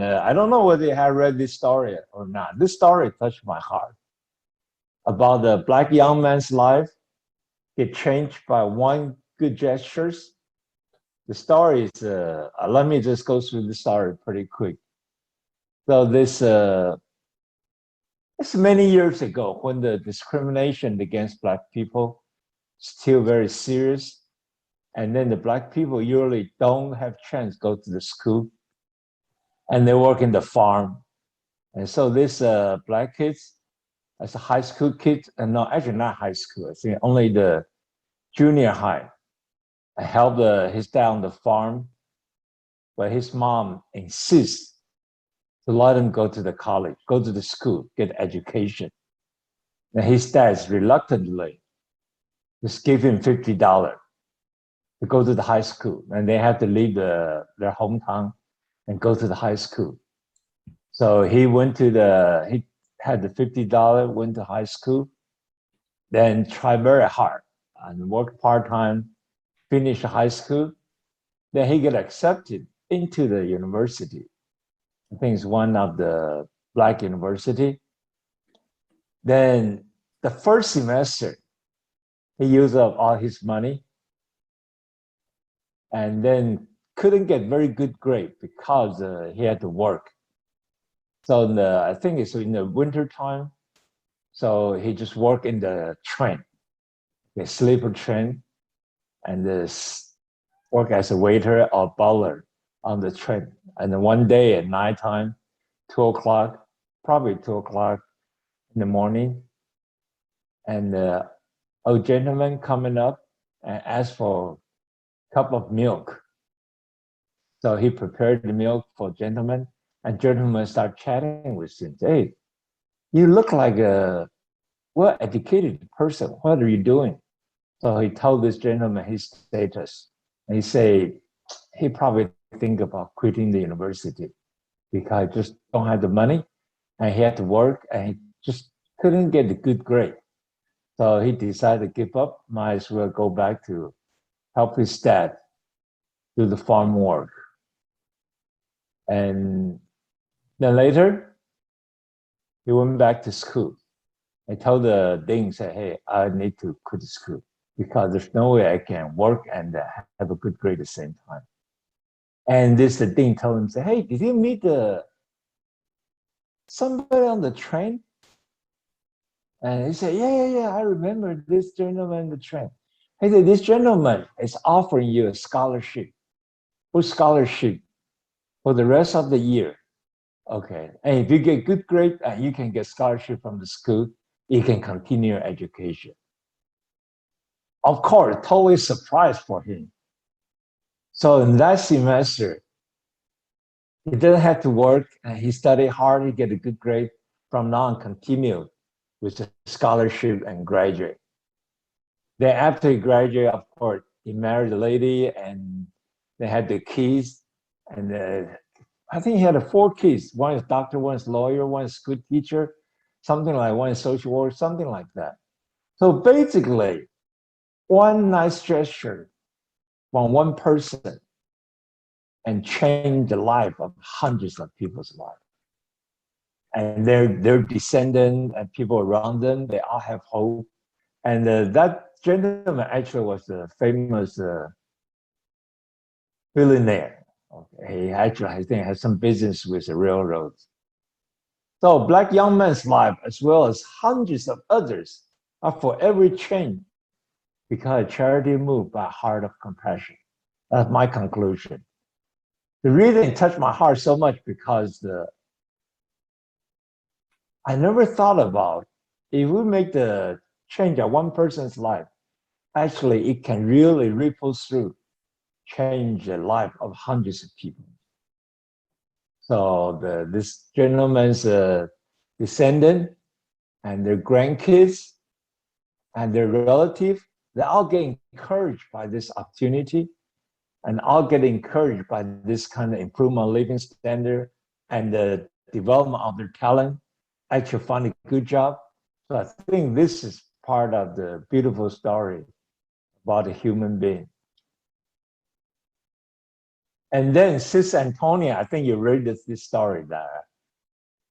I don't know whether you have read this story or not. This story touched my heart about the black young man's life get changed by one good gestures. The story is, let me just go through the story pretty quick. So it's many years ago when the discrimination against black people still very serious. And then the black people usually don't have chance to go to the school and they work in the farm. And so this black kids, as a high school kid, and no, actually not high school, I think only the junior high. I helped his dad on the farm, but his mom insists to let him go to the college, go to the school, get education. And his dad reluctantly just gave him $50 to go to the high school. And they had to leave their hometown and go to the high school. So he had the $50, went to high school, then tried very hard and worked part-time, finished high school. Then he got accepted into the university. I think it's one of the black university. Then the first semester, he used up all his money and then couldn't get very good grade because he had to work. So I think it's in the winter time. So he just worked in the train, the sleeper train, and work as a waiter or butler on the train. And then one day at nighttime, 2 o'clock, probably 2 o'clock in the morning, and the old gentleman coming up and asked for a cup of milk. So he prepared the milk for gentleman, and gentleman started chatting with him. Hey, you look like a well-educated person. What are you doing? So he told this gentleman his status. And he said he probably think about quitting the university because he just don't have the money and he had to work and he just couldn't get a good grade. So he decided to give up, might as well go back to help his dad do the farm work. And then later, he went back to school. I told the dean, said, hey, I need to quit school because there's no way I can work and have a good grade at the same time. And the dean told him, say, hey, did you meet somebody on the train? And he said, yeah, I remember this gentleman on the train. He said, this gentleman is offering you a scholarship. What scholarship? For the rest of the year. Okay, and if you get good grade, you can get scholarship from the school, you can continue your education. Of course, totally surprised for him. So in that semester, he didn't have to work, and he studied hard, he get a good grade. From now on, continue with the scholarship and graduate. Then after he graduated, of course, he married a lady, and they had the kids, and I think he had 4 kids. One is doctor, one is lawyer, one is school teacher, something like one is social worker, something like that. So basically, one nice gesture from one person and change the life of hundreds of people's lives. And their descendants and people around them, they all have hope. And that gentleman actually was a famous billionaire. Okay. He actually, I think, had some business with the railroads. So black young man's life, as well as hundreds of others, are forever changed because charity moved by a heart of compassion. That's my conclusion. The reading touched my heart so much because I never thought about if we make the change of one person's life, actually it can really ripple through, change the life of hundreds of people. So this gentleman's descendant and their grandkids and their relative, they all get encouraged by this opportunity and all get encouraged by this kind of improvement of living standard and the development of their talent, actually find a good job. So I think this is part of the beautiful story about a human being. And then Sis Antonia, I think you read this story there,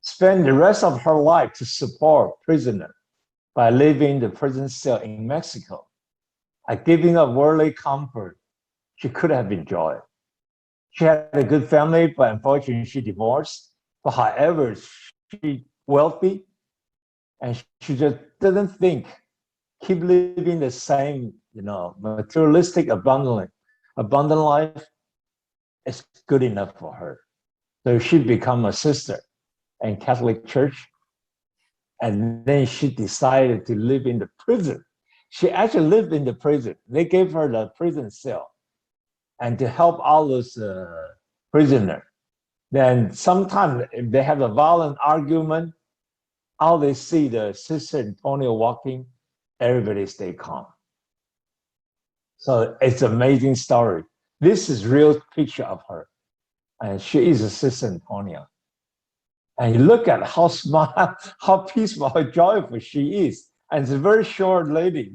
spent the rest of her life to support prisoners by living in the prison cell in Mexico, giving up worldly comfort she could have enjoyed. She had a good family, but unfortunately she divorced. But however, she wealthy, and she just didn't think keep living the same, materialistic, abundant life is good enough for her. So she became a sister in Catholic Church, and then she decided to live in the prison. She actually lived in the prison. They gave her the prison cell, and to help all those prisoners. Then sometimes if they have a violent argument, all they see the Sister Antonio walking, everybody stay calm. So it's an amazing story. This is real picture of her. And she is a Sister Antonia. And you look at how smart, how peaceful, how joyful she is. And it's a very short lady,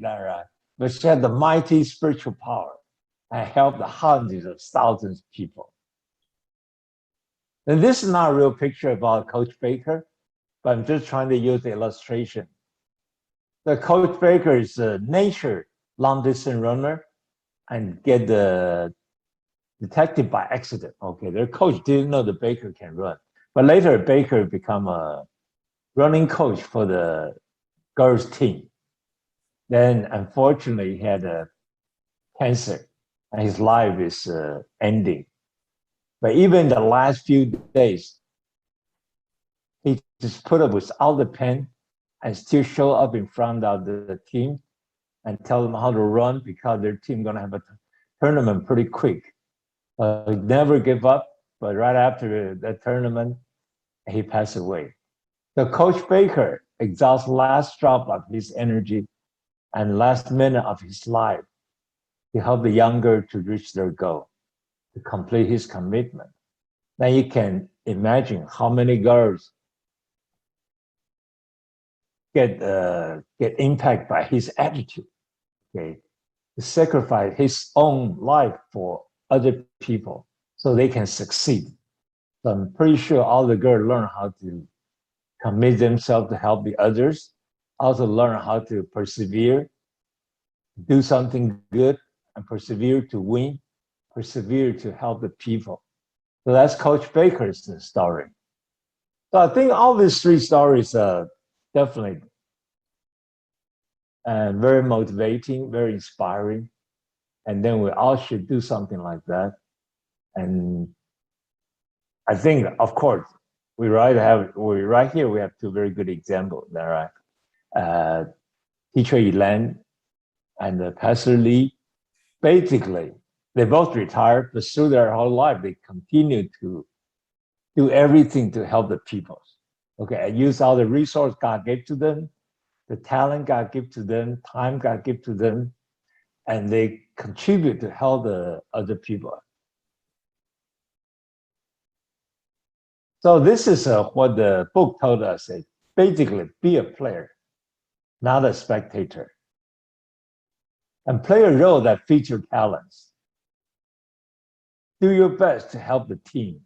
but she had the mighty spiritual power and helped hundreds of thousands of people. And this is not a real picture about Coach Baker, but I'm just trying to use the illustration. The Coach Baker is a nature long distance runner and get detected by accident. Okay, their coach didn't know the Baker can run. But later, Baker become a running coach for the girls team. Then, unfortunately, he had a cancer, and his life is ending. But even the last few days, he just put up with all the pain and still show up in front of the team and tell them how to run because their team gonna have a tournament pretty quick. Never give up, but right after the tournament, he passed away. So Coach Baker exhausts last drop of his energy and last minute of his life to help the younger to reach their goal, to complete his commitment. Now you can imagine how many girls get impacted by his attitude, okay? To sacrifice his own life for other people so they can succeed. So I'm pretty sure all the girls learn how to commit themselves to help the others, also learn how to persevere, do something good, and persevere to win, persevere to help the people. So that's Coach Baker's story. So I think all these three stories are definitely very motivating, very inspiring. And then we all should do something like that. And I think, of course, we right here, we have two very good examples. There are Teacher Elan and Pastor Lee. Basically, they both retired, but through their whole life, they continue to do everything to help the people. Okay, and use all the resources God gave to them, the talent God gave to them, time God gave to them, and they contribute to help the other people. So this is what the book told us. Basically, be a player, not a spectator. And play a role that fits your talents. Do your best to help the team.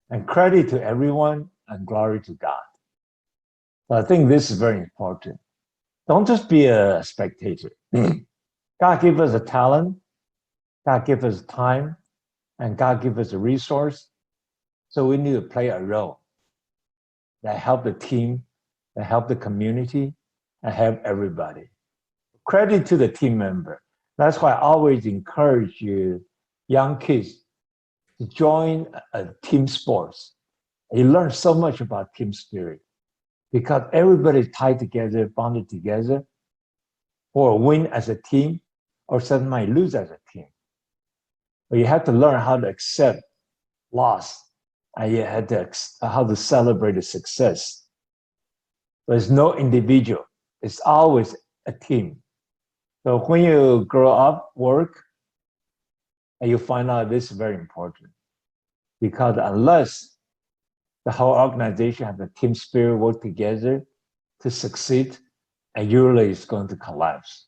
And credit to everyone and glory to God. So I think this is very important. Don't just be a spectator. God gave us a talent, God gave us time, and God gave us a resource. So we need to play a role that help the team, that help the community, and help everybody. Credit to the team member. That's why I always encourage you, young kids, to join a team sports. You learn so much about team spirit because everybody's tied together, bonded together, or win as a team, or some might lose as a team. But you have to learn how to accept loss, and you have to how to celebrate the success. There's no individual; it's always a team. So when you grow up, work, and you find out this is very important, because unless the whole organization has a team spirit, work together to succeed, and usually it's going to collapse.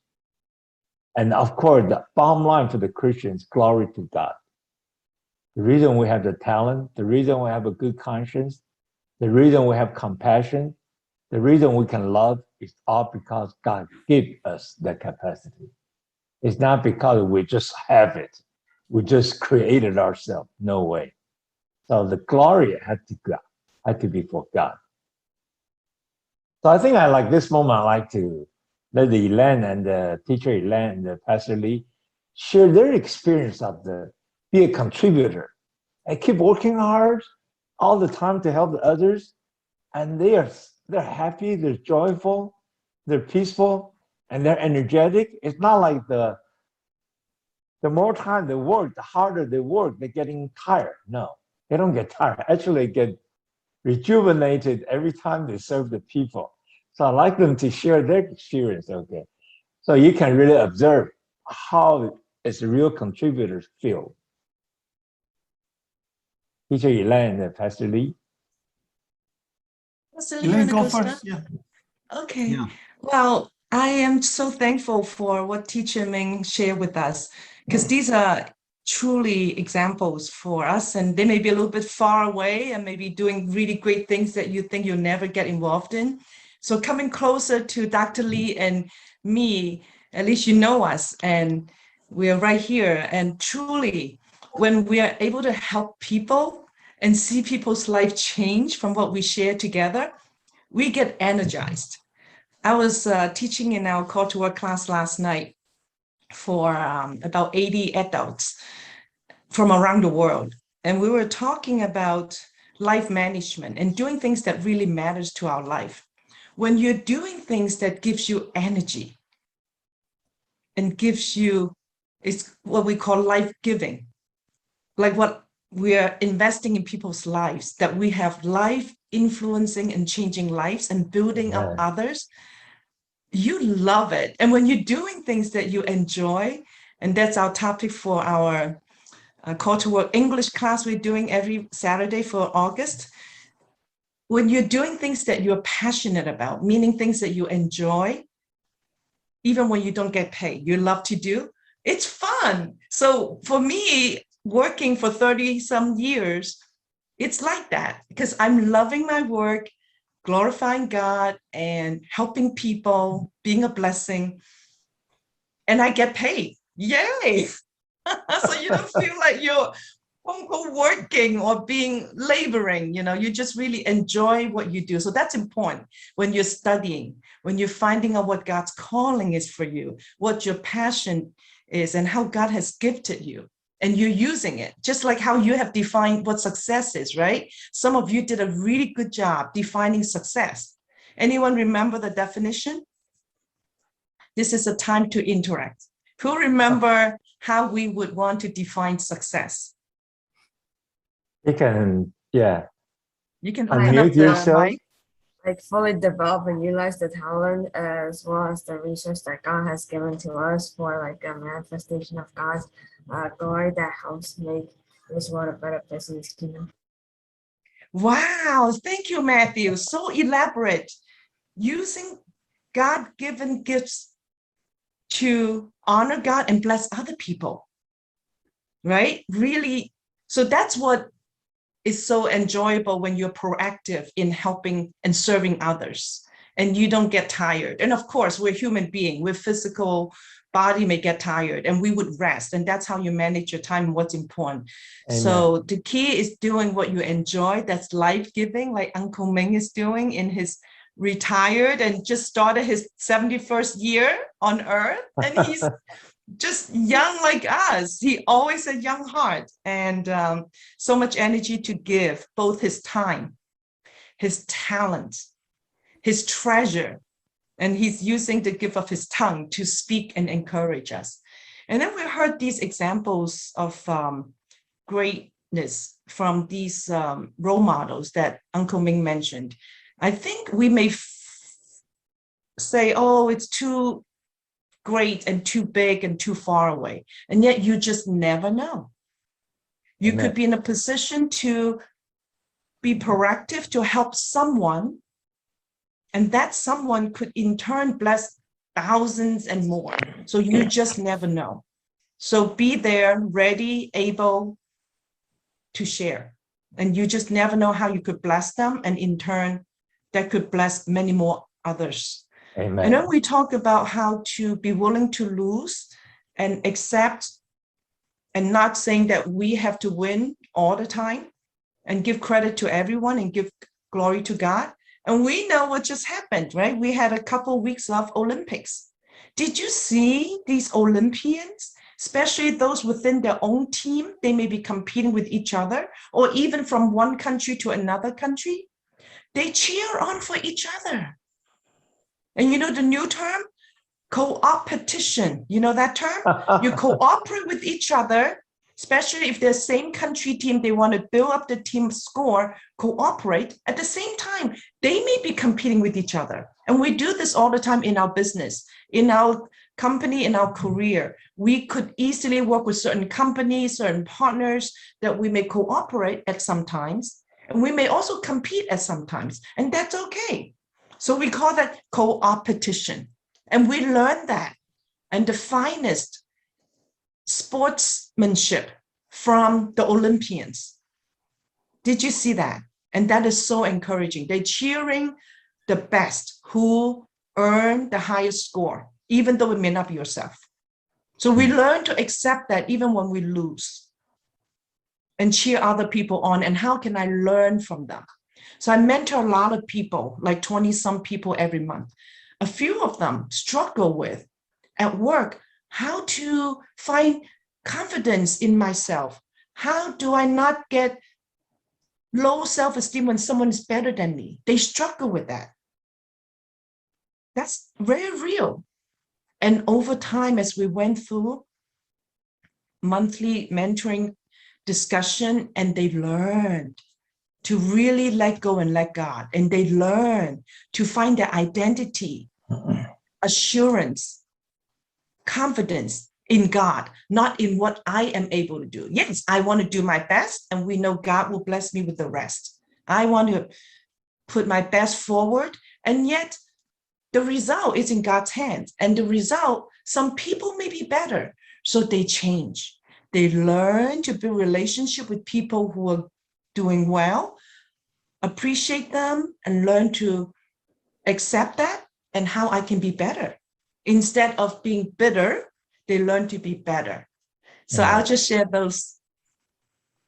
And of course, the bottom line for the Christians, glory to God. The reason we have the talent, the reason we have a good conscience, the reason we have compassion, the reason we can love is all because God gave us that capacity. It's not because we just have it. We just created ourselves. No way. So the glory had to be for God. So I think I like this moment. I like to let the Elaine and the teacher Elaine and the Pastor Lee share their experience of the be a contributor and keep working hard all the time to help others. And they're happy, they're joyful, they're peaceful, and they're energetic. It's not like the more time they work, the harder they work, they're getting tired. No, they don't get tired. Actually, they get rejuvenated every time they serve the people. So I like them to share their experience. Okay, so you can really observe how as real contributors feel. Teacher Elaine and Pastor Lee. Pastor Lee, you want to go first? Yeah. Okay. Yeah. Well, I am so thankful for what Teacher Ming shared with us, because these are truly examples for us, and they may be a little bit far away and maybe doing really great things that you think you'll never get involved in. So coming closer to Dr. Lee and me, at least you know us, and we're right here. And truly, when we are able to help people and see people's life change from what we share together, we get energized. I was teaching in our Call to Work class last night for about 80 adults from around the world. And we were talking about life management and doing things that really matters to our life. When you're doing things that gives you energy and gives you, it's what we call life giving, like what we are investing in people's lives, that we have life influencing and changing lives and building up others. You love it. And when you're doing things that you enjoy, and that's our topic for our Call to Work English class we're doing every Saturday for August. When you're doing things that you're passionate about, meaning things that you enjoy, even when you don't get paid, you love to do, it's fun. So for me, working for 30 some years, it's like that, because I'm loving my work, glorifying God and helping people, being a blessing, and I get paid. Yay! So you don't feel like you're working or being laboring, you just really enjoy what you do. So that's important when you're studying, when you're finding out what God's calling is for you, what your passion is, and how God has gifted you. And you're using it, just like how you have defined what success is, right? Some of you did a really good job defining success. Anyone remember the definition? This is a time to interact. Who remember how we would want to define success? You can, You can unmute yourself. Like fully develop and utilize the talent as well as the resource that God has given to us for like a manifestation of God's glory that helps make this world a better place in His kingdom. Wow, thank you, Matthew. So elaborate. Using God-given gifts to honor God and bless other people, right? Really. So that's what is so enjoyable when you're proactive in helping and serving others and you don't get tired. And of course, we're human beings, we're physical body may get tired and we would rest. And that's how you manage your time and what's important. Amen. So the key is doing what you enjoy. That's life-giving, like Uncle Ming is doing in his retired and just started his 71st year on earth. And he's just young like us. He always a young heart and so much energy to give, both his time, his talent, his treasure, and he's using the gift of his tongue to speak and encourage us. And then we heard these examples of greatness from these role models that Uncle Ming mentioned. I think we may say, oh, it's too great and too big and too far away. And yet you just never know. You could be in a position to be proactive to help someone, and that someone could in turn bless thousands and more. So you just never know. So be there, ready, able, to share. And you just never know how you could bless them. And in turn, that could bless many more others. Amen. And then we talk about how to be willing to lose and accept, and not saying that we have to win all the time, and give credit to everyone and give glory to God. And we know what just happened, right? We had a couple of weeks of Olympics. Did you see these Olympians, especially those within their own team? They may be competing with each other, or even from one country to another country. They cheer on for each other. And you know the new term? Co-opetition. You know that term? You cooperate with each other, especially if they're same country team, they want to build up the team score, cooperate. At the same time, they may be competing with each other. And we do this all the time in our business, in our company, in our career. We could easily work with certain companies, certain partners that we may cooperate at some times. And we may also compete at some times, and that's okay. So we call that co-opetition. And we learn that. And the finest sportsmanship from the Olympians. Did you see that? And that is so encouraging. They're cheering the best who earn the highest score, even though it may not be yourself. So we learn to accept that even when we lose, and cheer other people on. And how can I learn from them? So I mentor a lot of people, like 20-some people every month. A few of them struggle with at work how to find confidence in myself. How do I not get low self-esteem when someone is better than me? They struggle with that. That's very real. And over time, as we went through monthly mentoring discussion, and they learned to really let go and let God, and they learn to find their identity, assurance, confidence in God, not in what I am able to do. Yes, I want to do my best, and we know God will bless me with the rest. I want to put my best forward, and yet the result is in God's hands. And the result, some people may be better, so they change. They learn to build relationship with people who are doing well, appreciate them, and learn to accept that and how I can be better. Instead of being bitter, they learn to be better. So I'll just share those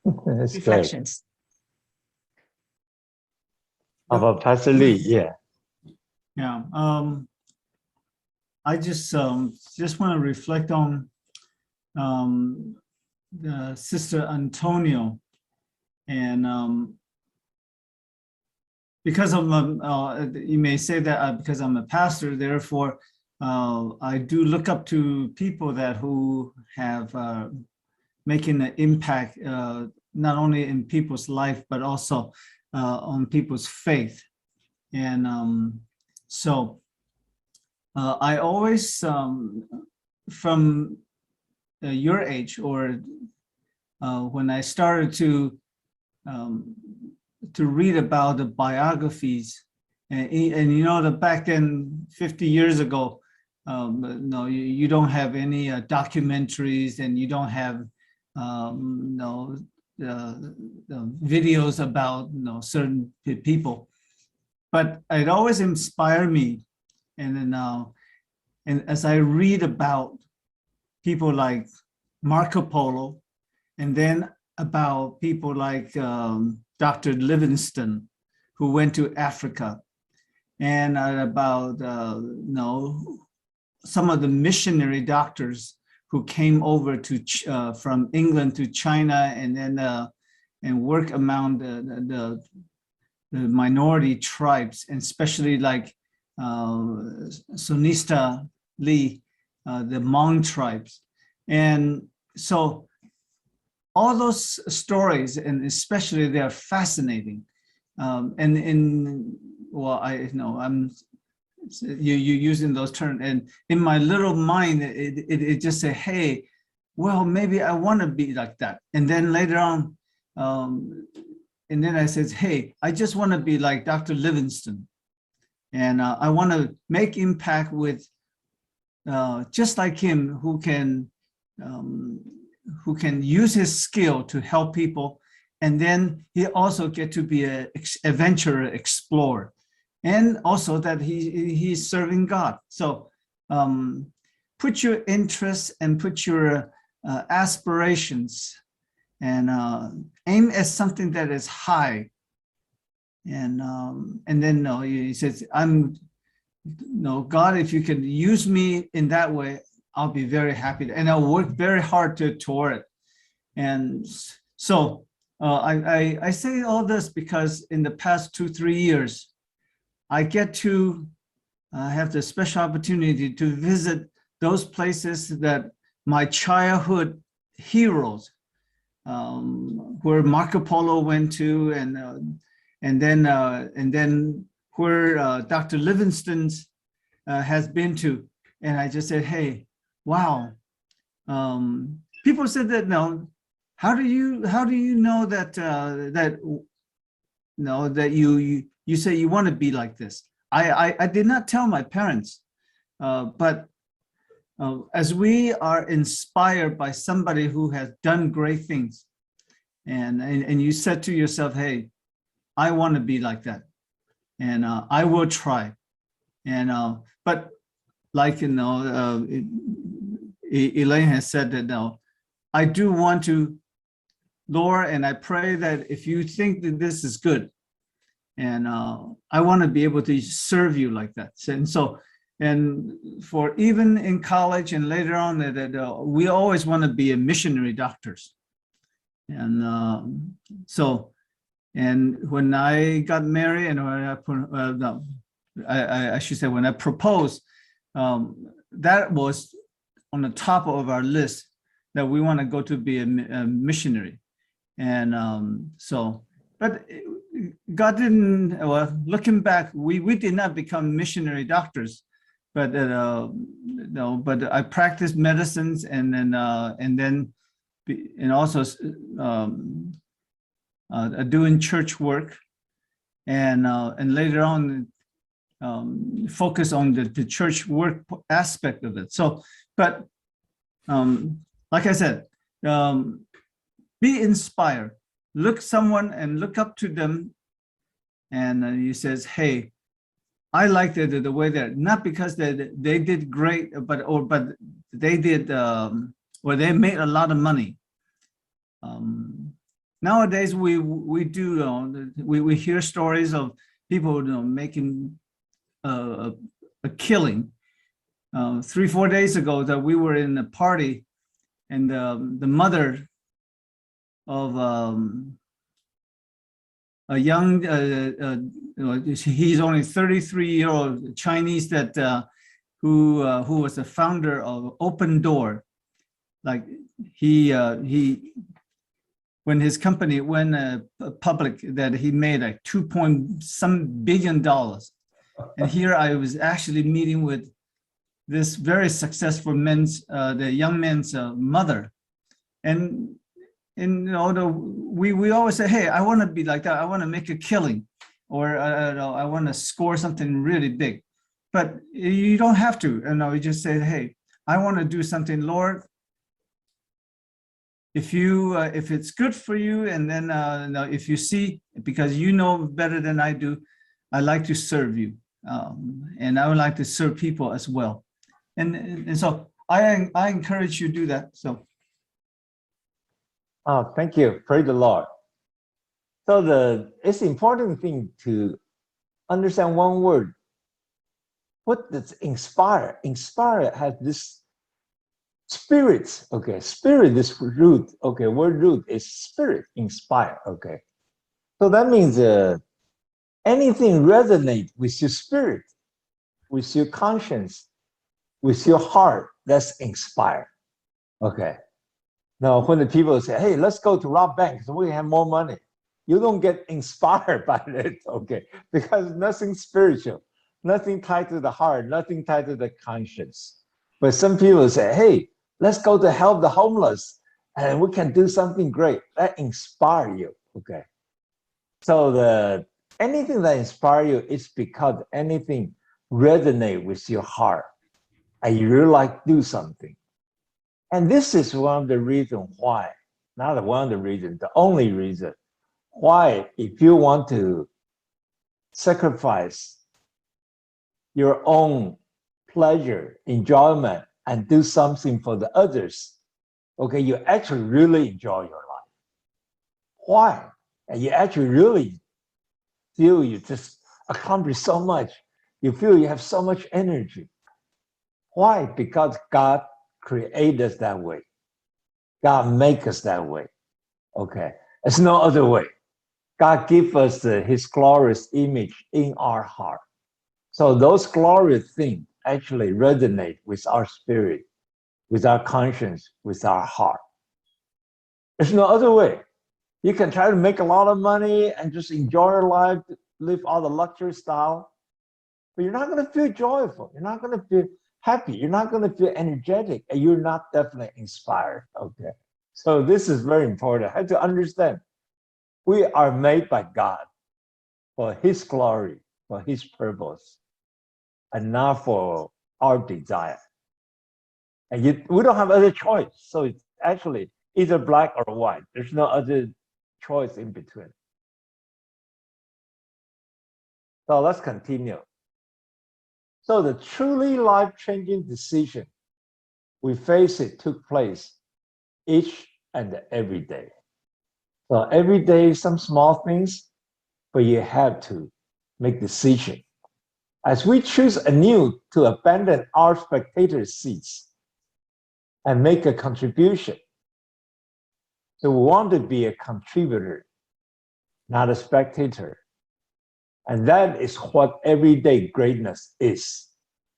reflections. How about Pastor Lee? Yeah. Yeah. I just want to reflect on Sister Antonio, and because of you may say that because I'm a pastor, therefore I do look up to people who have making an impact not only in people's life but also on people's faith. And so I always from your age, or when I started to read about the biographies, and you know that back then 50 years ago, no, you don't have any documentaries, and you don't have no videos about certain people, but it always inspired me. And then and as I read about people like Marco Polo, and then about people like Dr. Livingstone, who went to Africa, and about some of the missionary doctors who came over to from England to China, and then and work among the minority tribes, and especially like Sonista Lee, the Hmong tribes. And so all those stories, and especially they are fascinating. And well, I know I'm you using those terms, and in my little mind, it just say, hey, well, maybe I want to be like that. And then later on, and then I said, hey, I just want to be like Dr. Livingstone, and I want to make impact with just like him, who can use his skill to help people, and then he also get to be an adventurer, explorer, and also that he's serving God. So put your interests and put your aspirations and aim at something that is high. And then he says, God, if you can use me in that way, I'll be very happy, and I'll work very hard toward it. And so I say all this because in the past 2-3 years, I get to have the special opportunity to visit those places that my childhood heroes, where Marco Polo went to, and then where Dr. Livingston's has been to, and I just said, hey, wow. People said that, no, how do you know that that you say you want to be like this? I did not tell my parents, but as we are inspired by somebody who has done great things, and you said to yourself, hey, I want to be like that, and I will try, and but like Elaine has said that, no, I do want to, Lord, and I pray that if you think that this is good, and I want to be able to serve you like that. And so, and for even in college and later on, that we always want to be a missionary doctors. And so, and when I got married, and when I should say when I proposed, that was on the top of our list, that we want to go to be a missionary. And so, but God didn't, well, looking back, we did not become missionary doctors, but no, but I practiced medicines, and then also doing church work, and later on focus on the church work aspect of it. So, but like I said, be inspired. Look someone and look up to them, and he says, "Hey, I like the way they're not because they did great, but they did or they made a lot of money." Nowadays, we do we hear stories of people making a killing. 3-4 days ago, that we were in a party, and the mother of a young, he's only 33-year-old Chinese that who was the founder of Open Door. Like he when his company went public, that he made like $2 billion. And here I was actually meeting with this very successful the young man's mother, and we always say, hey, I want to be like that. I want to make a killing, or I want to score something really big. But you don't have to. You just say, hey, I want to do something, Lord. If it's good for you, and then if you see, because you know better than I do, I like to serve you, and I would like to serve people as well. And so I encourage you to do that. So. Oh, thank you. Praise the Lord. So it's important thing to understand one word. What does inspire? Inspire has this spirit. Okay, spirit, this root. Okay, word root is spirit, inspire. Okay. So that means anything resonate with your spirit, with your conscience, with your heart, that's inspire. Okay. Now, when the people say, hey, let's go to rob banks so we have more money, you don't get inspired by it, okay? Because nothing spiritual, nothing tied to the heart, nothing tied to the conscience. But some people say, hey, let's go to help the homeless and we can do something great. That inspire you, okay? So anything that inspire you is because anything resonate with your heart and you really like to do something. And this is one of the reasons why, not one of the reasons, the only reason Why, if you want to sacrifice your own pleasure, enjoyment, and do something for the others, okay, you actually really enjoy your life. Why? And you actually really feel you just accomplish so much. You feel you have so much energy. Why? Because God created us that way. God make us that way. Okay. There's no other way. God give us his glorious image in our heart. So those glorious things actually resonate with our spirit, with our conscience, with our heart. There's no other way. You can try to make a lot of money and just enjoy your life, live all the luxury style, but you're not going to feel joyful. You're not going to feel happy. You're not going to feel energetic, and you're not definitely inspired. Okay. So this is very important. I have to understand we are made by God for his glory, for his purpose, and not for our desire. And we don't have other choice. So it's actually either black or white. There's no other choice in between. So let's continue. So the truly life-changing decision we face it took place each and every day. So every day, some small things, but you have to make decision. As we choose anew to abandon our spectator seats and make a contribution. So we want to be a contributor, not a spectator. And that is what everyday greatness is.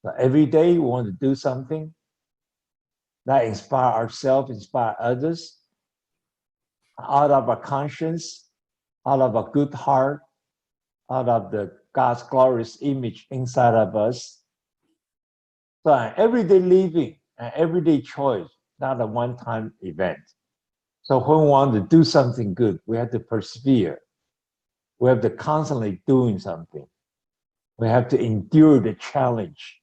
So every day we want to do something that inspire ourselves, inspire others, out of our conscience, out of a good heart, out of the God's glorious image inside of us. So an everyday living, an everyday choice, not a one-time event. So when we want to do something good, we have to persevere. We have to constantly doing something. We have to endure the challenge.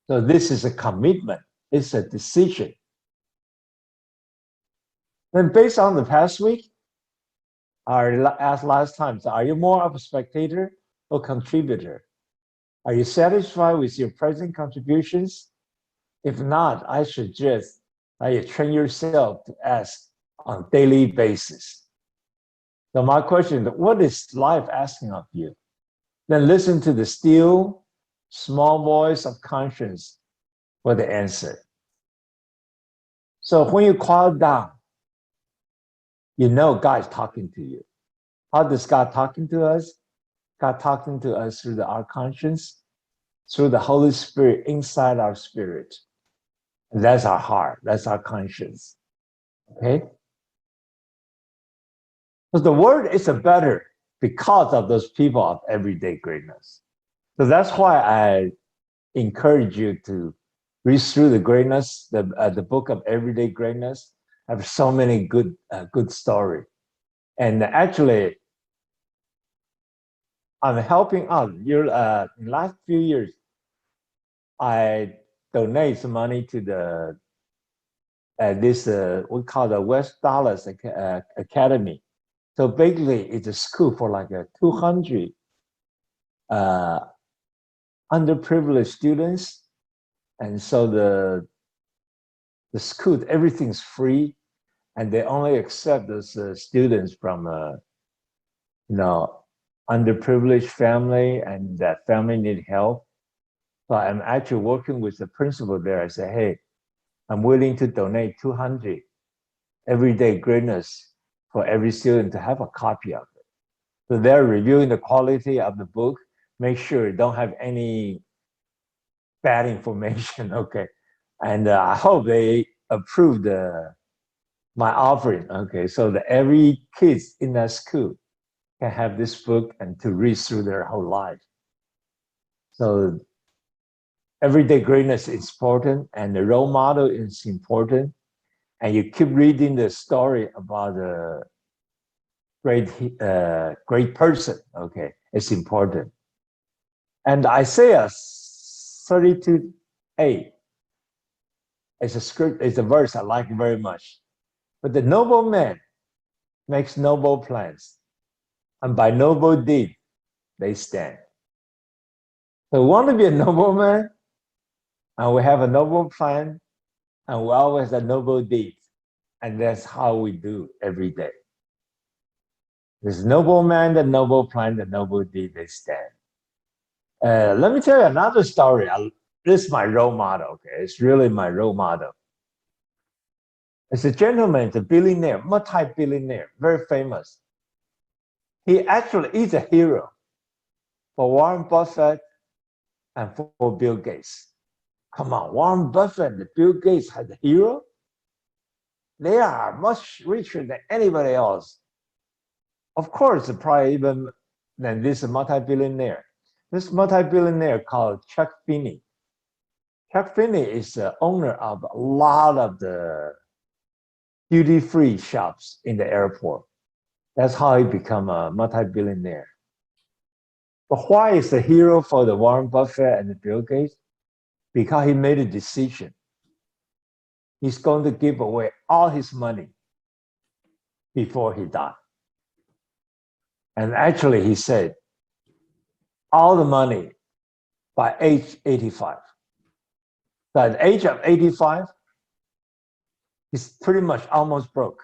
So this is a commitment. It's a decision. Then based on the past week, I asked last time, so are you more of a spectator or contributor? Are you satisfied with your present contributions? If not, I suggest that you train yourself to ask on a daily basis. So my question is, what is life asking of you? Then listen to the still, small voice of conscience for the answer. So when you quiet down, you know God is talking to you. How does God talking to us? God talking to us through our conscience, through the Holy Spirit inside our spirit. And that's our heart. That's our conscience. Okay? So the word is a better because of those people of everyday greatness. So that's why I encourage you to read through the greatness, the book of everyday greatness. I have so many good story. And actually, I'm helping out. In the last few years, I donate some money to the this we call the West Dallas Academy. So basically, it's a school for like 200 underprivileged students, and so the school everything's free, and they only accept those students from underprivileged family, and that family need help. So I'm actually working with the principal there. I say, hey, I'm willing to donate 200 everyday greatness for every student to have a copy of it. So they're reviewing the quality of the book, make sure it don't have any bad information, okay? And I hope they approve my offering, okay? So that every kids in that school can have this book and to read through their whole life. So everyday greatness is important, and the role model is important. And you keep reading the story about a great person, okay? It's important. And Isaiah 32:8 is a verse I like very much. But the noble man makes noble plans, and by noble deed they stand. So we want to be a nobleman, and we have a noble plan, and we always have noble deeds, and that's how we do every day. This noble man, the noble plan, the noble deed, they stand. Let me tell you another story. This is my role model. Okay, it's really my role model. It's a gentleman, it's a billionaire, multi-billionaire, very famous. He actually is a hero for Warren Buffett and for Bill Gates. Come on, Warren Buffett and Bill Gates had a hero? They are much richer than anybody else. Of course, probably even than this multi-billionaire. This multi-billionaire called Chuck Finney. Chuck Finney is the owner of a lot of the duty-free shops in the airport. That's how he became a multi-billionaire. But why is the hero for the Warren Buffett and the Bill Gates? Because he made a decision. He's going to give away all his money before he died. And actually, he said, all the money by age 85. So at the age of 85, he's pretty much almost broke.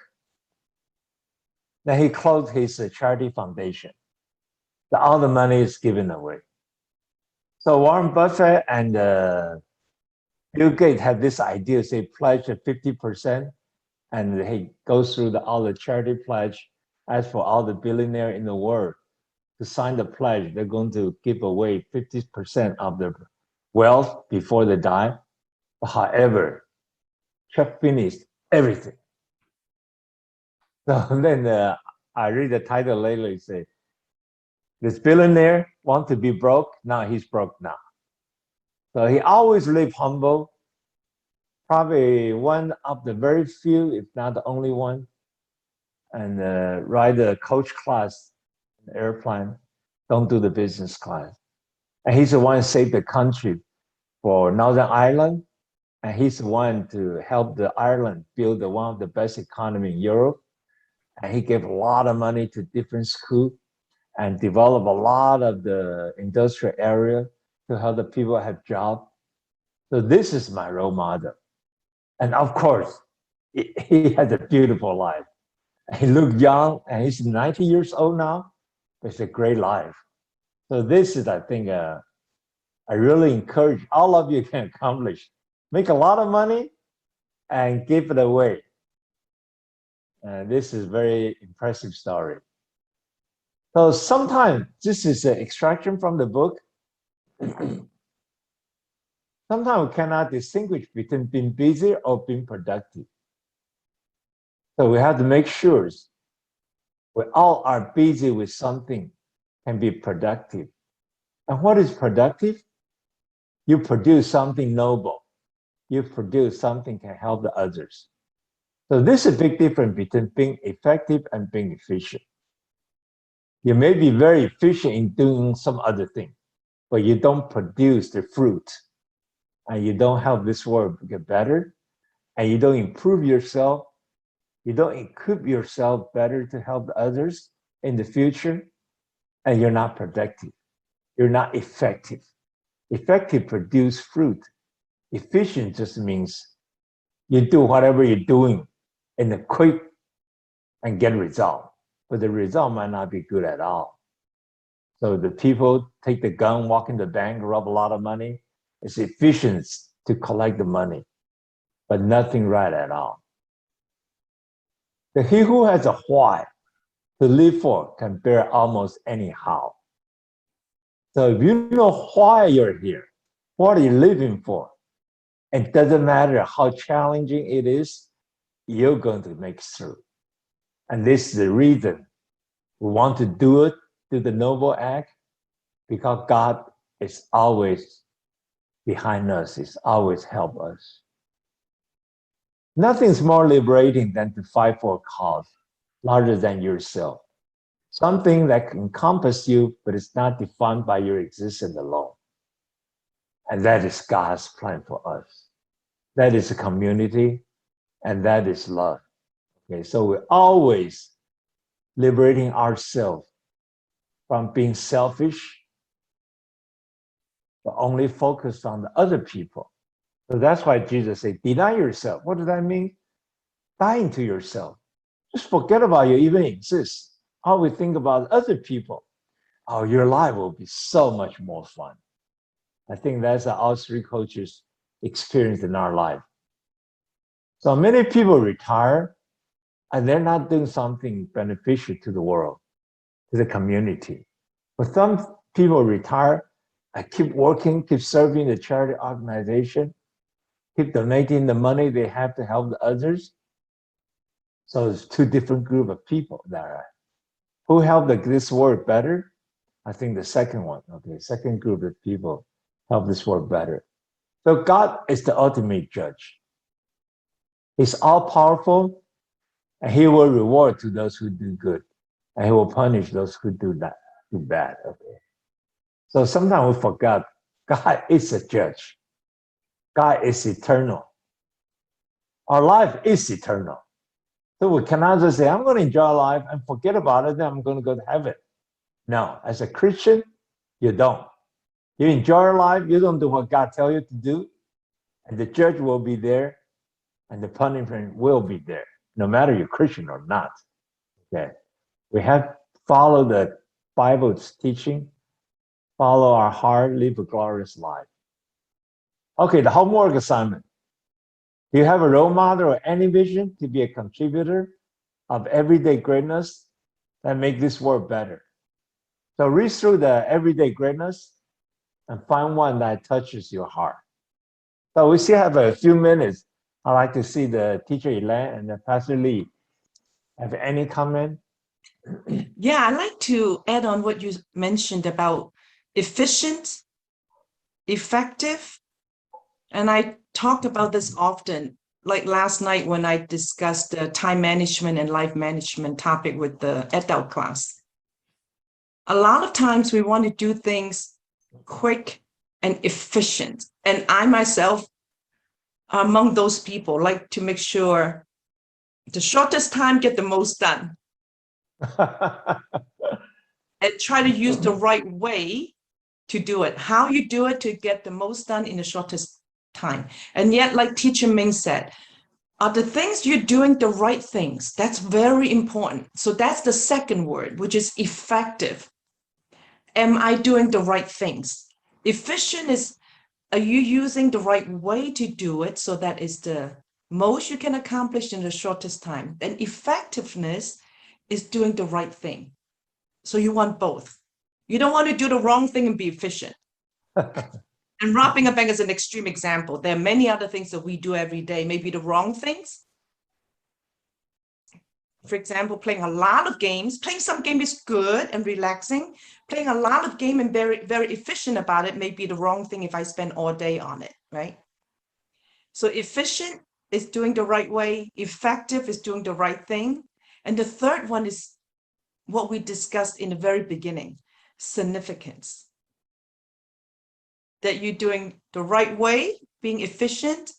Then he closed his charity foundation. So all the money is given away. So Warren Buffett and Bill Gates had this idea, say pledge at 50%, and he goes through all the charity pledge, as for all the billionaires in the world to sign the pledge, they're going to give away 50% of their wealth before they die. However, Chuck finished everything. So then I read the title later, it says, this billionaire want to be broke, now he's broke now. So he always lived humble, probably one of the very few, if not the only one, and ride the coach class airplane, don't do the business class. And he's the one who saved the country for Northern Ireland, and he's the one to help the Ireland build one of the best economy in Europe. And he gave a lot of money to different schools and develop a lot of the industrial area to help the people have jobs. So this is my role model. And of course, he has a beautiful life. He looked young, and he's 90 years old now. It's a great life. So this is, I think, I really encourage all of you can accomplish. Make a lot of money and give it away. And this is a very impressive story. So sometimes, this is an extraction from the book. Sometimes we cannot distinguish between being busy or being productive. So we have to make sure we all are busy with something can be productive. And what is productive? You produce something noble. You produce something can help the others. So this is a big difference between being effective and being efficient. You may be very efficient in doing some other thing, but you don't produce the fruit, and you don't help this world get better, and you don't improve yourself. You don't equip yourself better to help others in the future, and you're not productive. You're not effective. Effective produce fruit. Efficient just means you do whatever you're doing in a quick and get result, but the result might not be good at all. So the people take the gun, walk in the bank, rob a lot of money. It's efficient to collect the money, but nothing right at all. He who has a why to live for can bear almost anyhow. So if you know why you're here, what are you living for? It doesn't matter how challenging it is, you're going to make it through. And this is the reason we want to do it, do the noble act, because God is always behind us, is always help us. Nothing's more liberating than to fight for a cause larger than yourself. Something that can encompass you, but it's not defined by your existence alone. And that is God's plan for us. That is a community, and that is love. Okay, so we always liberating ourselves from being selfish, but only focused on the other people. So that's why Jesus said, deny yourself. What does that mean? Dying to yourself. Just forget about you even exist. Always think about other people. Oh, your life will be so much more fun. I think that's our three coaches experience in our life. So many people retire and they're not doing something beneficial to the world, to the community. But some people retire and keep working, keep serving the charity organization, keep donating the money they have to help the others. So it's two different groups of people that are. Who help this world better? I think the second one, okay, second group of people help this world better. So God is the ultimate judge. He's all powerful, and he will reward to those who do good, and he will punish those who do bad. Okay. So sometimes we forget God is a judge. God is eternal. Our life is eternal. So we cannot just say, I'm going to enjoy life and forget about it, then I'm going to go to heaven. No, as a Christian, you don't. You enjoy your life, you don't do what God tells you to do, and the judge will be there, and the punishment will be there, no matter you're Christian or not. Okay. We have to follow the Bible's teaching, follow our heart, live a glorious life. Okay, the homework assignment. Do you have a role model or any vision to be a contributor of everyday greatness that make this world better? So read through the everyday greatness and find one that touches your heart. So we still have a few minutes. I'd like to see the teacher Elaine and the Pastor Lee. Have any comment? Yeah, I'd like to add on what you mentioned about efficient, effective, and I talk about this often. Like last night when I discussed the time management and life management topic with the adult class. A lot of times we want to do things quick and efficient. And I myself, among those people, like to make sure the shortest time get the most done. And try to use the right way to do it. How you do it to get the most done in the shortest time. And yet, like Teacher Ming said, are the things you're doing the right things? That's very important. So that's the second word, which is effective. Am I doing the right things? Efficient is, are you using the right way to do it so that is the most you can accomplish in the shortest time? And effectiveness is doing the right thing. So you want both. You don't want to do the wrong thing and be efficient. And robbing a bank is an extreme example. There are many other things that we do every day, maybe the wrong things. For example, playing a lot of games. Playing some game is good and relaxing. Playing a lot of game and very, very efficient about it may be the wrong thing if I spend all day on it, right? So efficient is doing the right way. Effective is doing the right thing. And the third one is what we discussed in the very beginning, significance. That you're doing the right way, being efficient,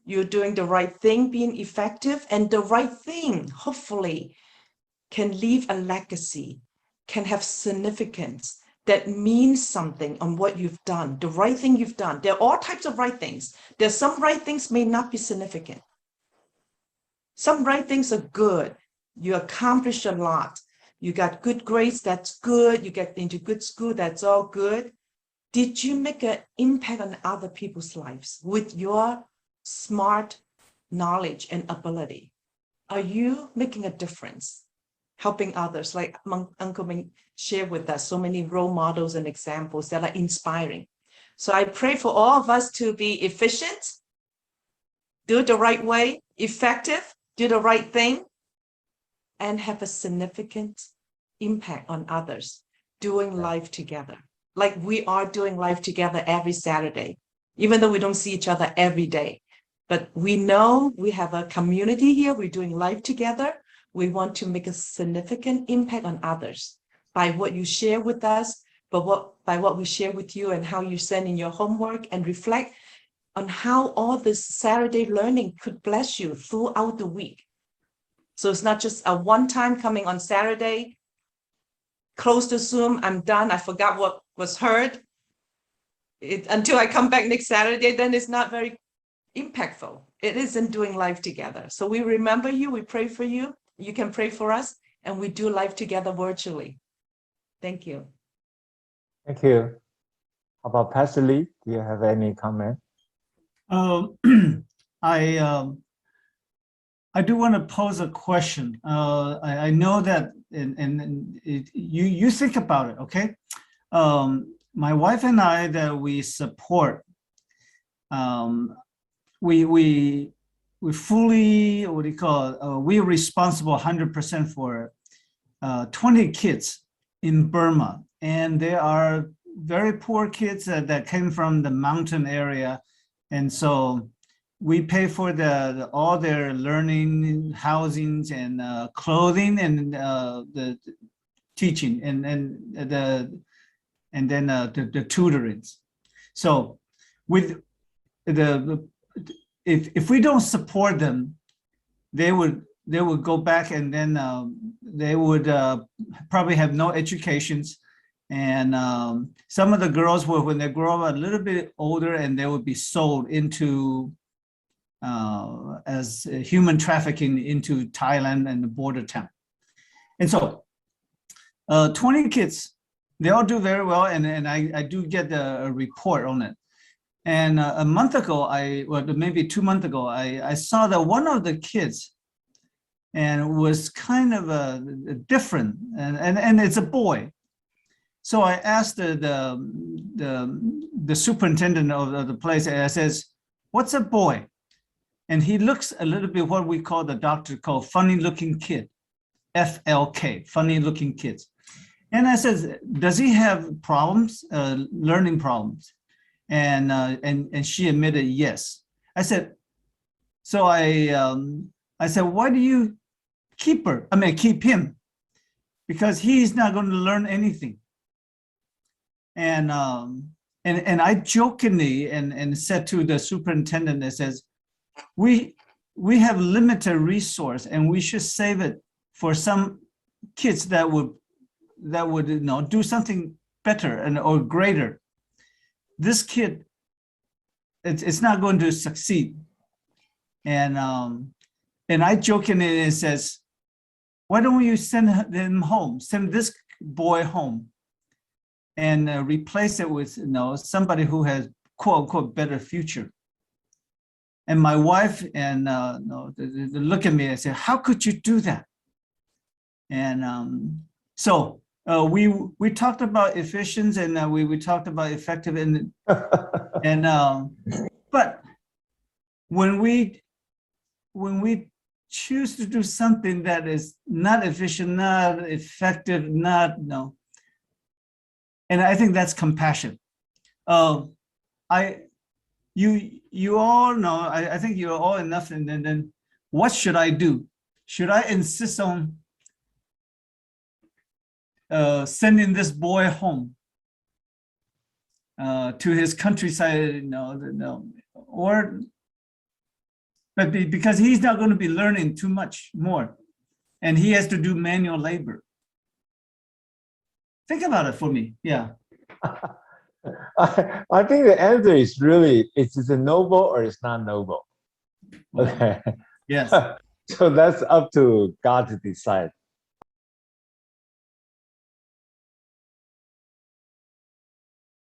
you're doing the right thing, being effective, and the right thing, hopefully, can leave a legacy, can have significance that means something on what you've done, the right thing you've done. There are all types of right things. There's some right things may not be significant. Some right things are good. You accomplish a lot. You got good grades, that's good. You get into good school, that's all good. Did you make an impact on other people's lives with your smart knowledge and ability? Are you making a difference, helping others? Like Uncle Ming shared with us so many role models and examples that are inspiring. So I pray for all of us to be efficient, do it the right way, effective, do the right thing, and have a significant impact on others, doing life together. Like we are doing life together every Saturday, even though we don't see each other every day. But we know we have a community here. We're doing life together. We want to make a significant impact on others by what you share with us, but by what we share with you and how you send in your homework, and reflect on how all this Saturday learning could bless you throughout the week. So it's not just a one-time coming on Saturday, close the Zoom, I'm done, I forgot what was heard. Until I come back next Saturday, then it's not very impactful. It isn't doing life together. So we remember you, we pray for you, you can pray for us, and we do life together virtually. Thank you. Thank you. How about Pastor Lee? Do you have any comment? I do want to pose a question. I know that, you think about it, okay? My wife and I, that we support, we fully, what do you call it? We're responsible 100% for 20 kids in Burma, and they are very poor kids that came from the mountain area, and so we pay for all their learning, housings, and clothing, and the teaching, and then the tutorings. So with if we don't support them, they would go back, and then they would probably have no educations. And some of the girls will, when they grow up a little bit older, and they would be sold into as human trafficking into Thailand and the border town. And so 20 kids, they all do very well, and I do get a report on it. And a month ago, maybe 2 months ago, I saw that one of the kids, and was kind of a different, and it's a boy. So I asked the superintendent of the place, and I says, "What's a boy?" And he looks a little bit what we call, the doctor called funny looking kid, FLK, funny looking kids. And I said, "Does he have problems, learning problems?" And she admitted yes. I said, so I said, "Why do you keep him? Because he's not going to learn anything." And I jokingly and said to the superintendent, that says, we have limited resource, and we should save it for some kids that would do something better or greater. This kid, it's not going to succeed. And I jokingly says, "Why don't you send them home? Send this boy home, and replace it with somebody who has quote unquote better future." And my wife they look at me and say, "How could you do that?" And so we talked about efficiency, and we talked about effective, but when we choose to do something that is not efficient, not effective, and I think that's compassion. You all know, I think you're all enough, and then what should I do? Should I insist on sending this boy home to his countryside? No. But because he's not going to be learning too much more, and he has to do manual labor. Think about it for me. Yeah. I think the answer is really, it's a noble or it's not noble. Okay. Yes. So that's up to God to decide.